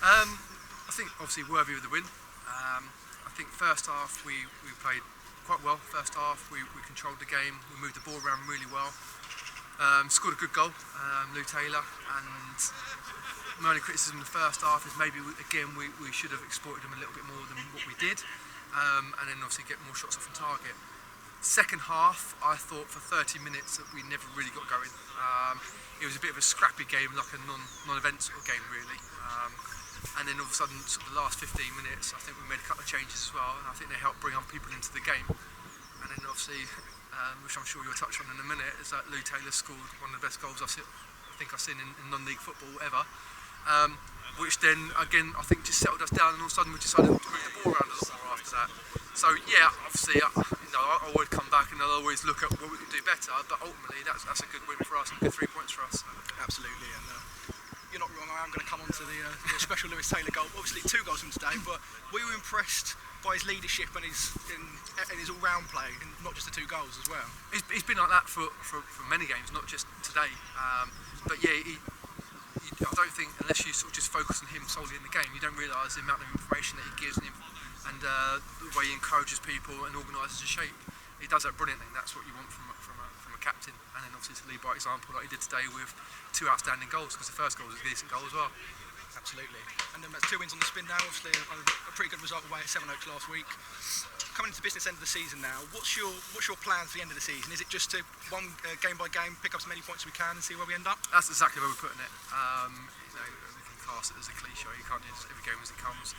I think obviously worthy of the win. I think first half we played quite well. First half we controlled the game, we moved the ball around really well. Scored a good goal, Lou Taylor, and my only criticism in the first half is maybe we should have exploited them a little bit more than what we did, and then obviously get more shots off on target. Second half, I thought for 30 minutes that we never really got going. It was a bit of a scrappy game, like a non-event sort of game really. And then all of a sudden, sort of the last 15 minutes, I think we made a couple of changes as well, and I think they helped bring on people into the game. And then obviously, which I'm sure you'll touch on in a minute, is that Lou Taylor scored one of the best goals I think I've seen in non-league football ever. Which then again I think just settled us down, and all of a sudden we decided to move the ball around a lot more after that. So yeah, obviously I would come back and I'll always look at what we can do better, but ultimately that's a good win for us and good 3 points for us. Absolutely, and you're not wrong. I am going to come on to the special Lewis Taylor goal. Obviously 2 goals from today, but we were impressed by his leadership and his all-round play, and not just the 2 goals as well. He's been like that for many games, not just today. But yeah, I don't think, unless you sort of just focus on him solely in the game, you don't realise the amount of information that he gives and the way he encourages people and organises a shape. He does that brilliantly, and that's what you want from a captain. And then obviously to lead by example like he did today with 2 outstanding goals, because the first goal was a decent goal as well. Absolutely. And then that's 2 wins on the spin now, obviously a pretty good result away at Sevenoaks last week. Coming into the business end of the season now, what's your plan for the end of the season? Is it just to game by game pick up as many points as we can and see where we end up? That's exactly where we're putting it. We can class it as a cliche, you can't do every game as it comes.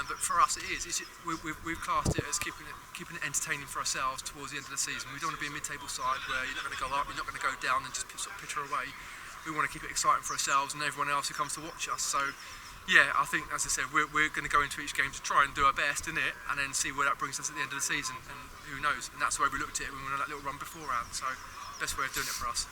But for us it is. We've classed it as keeping it entertaining for ourselves towards the end of the season. We don't want to be a mid-table side where you're not going to go up, you're not going to go down and just sort of pitter away. We want to keep it exciting for ourselves and everyone else who comes to watch us. So yeah, I think, as I said, we're going to go into each game to try and do our best in it, and then see where that brings us at the end of the season, and who knows. And that's the way we looked at it when we went on that little run beforehand. So best way of doing it for us.